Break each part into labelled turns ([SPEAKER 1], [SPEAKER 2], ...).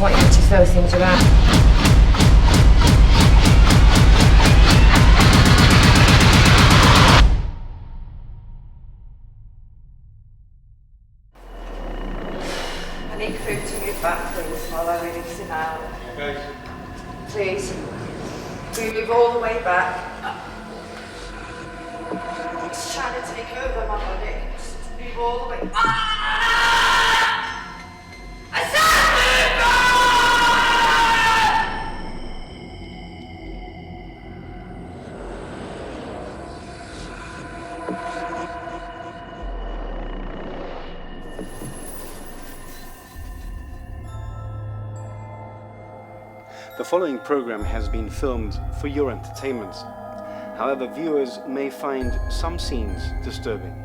[SPEAKER 1] just want you to throw things around. I need food to move back, please, while I release him out.
[SPEAKER 2] Okay.
[SPEAKER 1] Please. We move all the way back. He's trying to take over my body. Just move all the way. I said move back!
[SPEAKER 3] The following program has been filmed for your entertainment. However, viewers may find some scenes disturbing.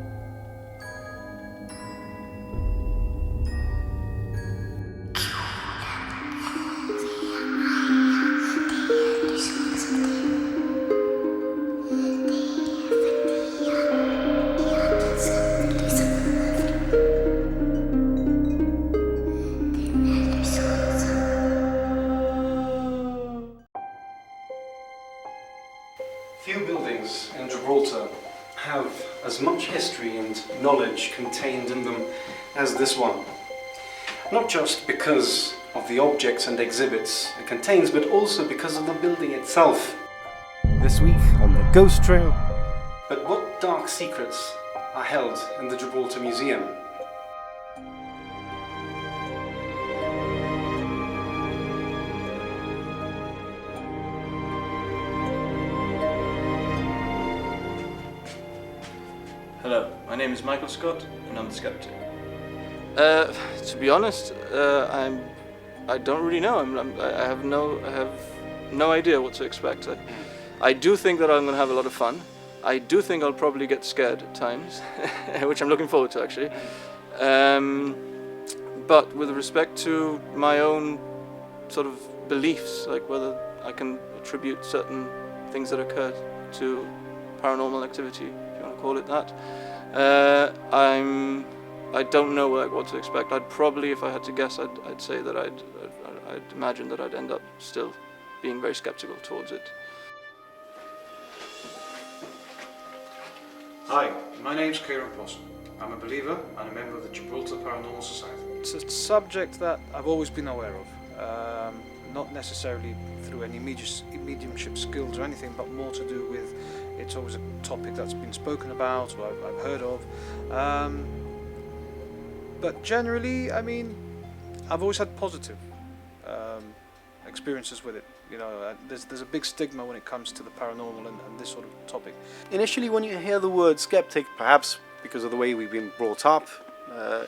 [SPEAKER 3] Few buildings in Gibraltar have as much history and knowledge contained in them as this one. Not just because of the objects and exhibits it contains, but also because of the building itself. This week on the Ghost Trail. But what dark secrets are held in the Gibraltar Museum?
[SPEAKER 4] Hello, my name is Michael Scott, and I'm the skeptic. To be honest, I don't really know. I have no idea what to expect. I do think that I'm going to have a lot of fun. I do think I'll probably get scared at times, which I'm looking forward to actually. But with respect to my own sort of beliefs, like whether I can attribute certain things that occurred to paranormal activity, if you want to call it that, I don't know what to expect. I'd probably, if I had to guess, I'd say that I'd imagine that I'd end up still being very skeptical towards it.
[SPEAKER 2] Hi, my name's Kieran Possum. I'm a believer and a member of the Gibraltar Paranormal Society.
[SPEAKER 5] It's a subject that I've always been aware of, not necessarily through any mediumship skills or anything, but more to do with it's always a topic that's been spoken about or I've heard of. But generally, I mean, I've always had positive experiences with it. You know, there's a big stigma when it comes to the paranormal and this sort of topic.
[SPEAKER 3] Initially, when you hear the word skeptic, perhaps because of the way we've been brought up,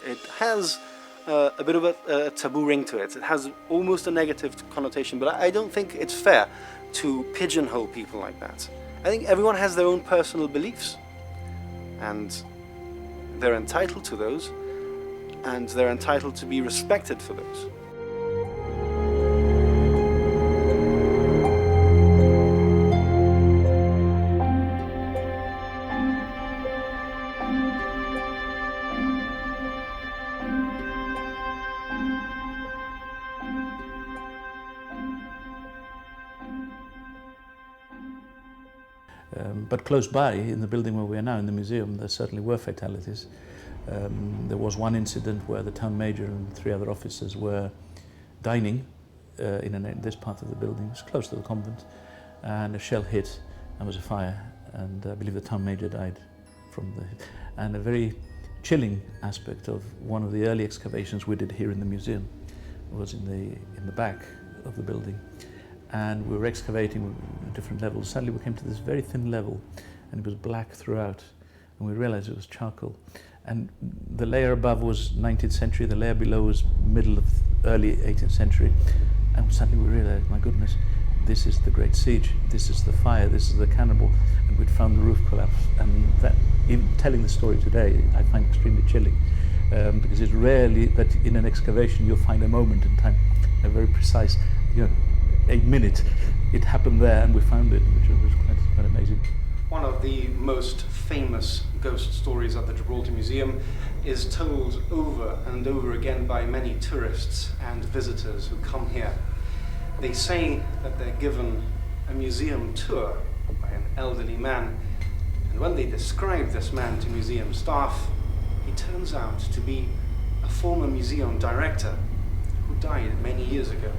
[SPEAKER 3] it has a bit of a taboo ring to it. It has almost a negative connotation, but I don't think it's fair to pigeonhole people like that. I think everyone has their own personal beliefs, and they're entitled to those, and they're entitled to be respected for those.
[SPEAKER 6] But close by, in the building where we are now, in the museum, there certainly were fatalities. There was one incident where the town major and 3 other officers were dining in this part of the building. It was close to the convent, and a shell hit, and there was a fire, and I believe the town major died from the hit. And a very chilling aspect of one of the early excavations we did here in the museum was in the back of the building. And we were excavating different levels. Suddenly we came to this very thin level, and it was black throughout, and we realized it was charcoal. And the layer above was 19th century, the layer below was middle of early 18th century, and suddenly we realized, my goodness, this is the Great Siege, this is the fire, this is the cannibal, and we'd found the roof collapse. And that, even telling the story today, I find extremely chilling, because it's rarely that in an excavation you'll find a moment in time, a very precise, a minute. It happened there, and we found it, which was quite amazing.
[SPEAKER 3] One of the most famous ghost stories at the Gibraltar Museum is told over and over again by many tourists and visitors who come here. They say that they're given a museum tour by an elderly man, and when they describe this man to museum staff, he turns out to be a former museum director who died many years ago.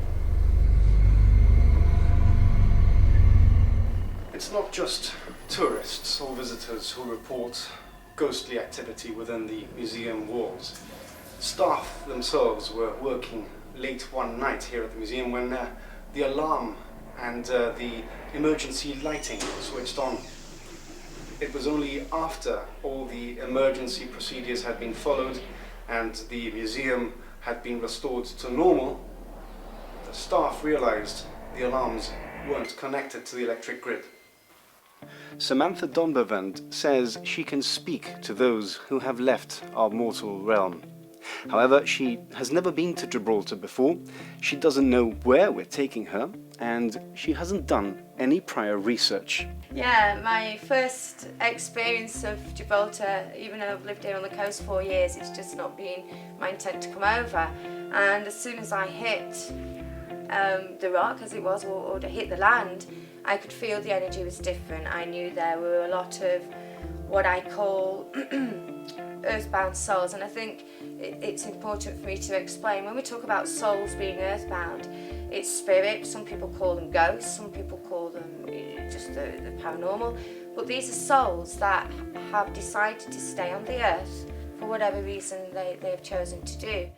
[SPEAKER 3] It's not just tourists or visitors who report ghostly activity within the museum walls. Staff themselves were working late one night here at the museum when the alarm and the emergency lighting switched on. It was only after all the emergency procedures had been followed and the museum had been restored to normal, the staff realized the alarms weren't connected to the electric grid. Samantha Donbevand says she can speak to those who have left our mortal realm. However, she has never been to Gibraltar before, she doesn't know where we're taking her, and she hasn't done any prior research.
[SPEAKER 7] Yeah, my first experience of Gibraltar, even though I've lived here on the coast 4 years, it's just not been my intent to come over. And as soon as I hit the rock, as it was, or hit the land, I could feel the energy was different. I knew there were a lot of what I call earthbound souls, and I think it's important for me to explain. When we talk about souls being earthbound, it's spirit. Some people call them ghosts, some people call them just the paranormal, but these are souls that have decided to stay on the earth for whatever reason they've chosen to do.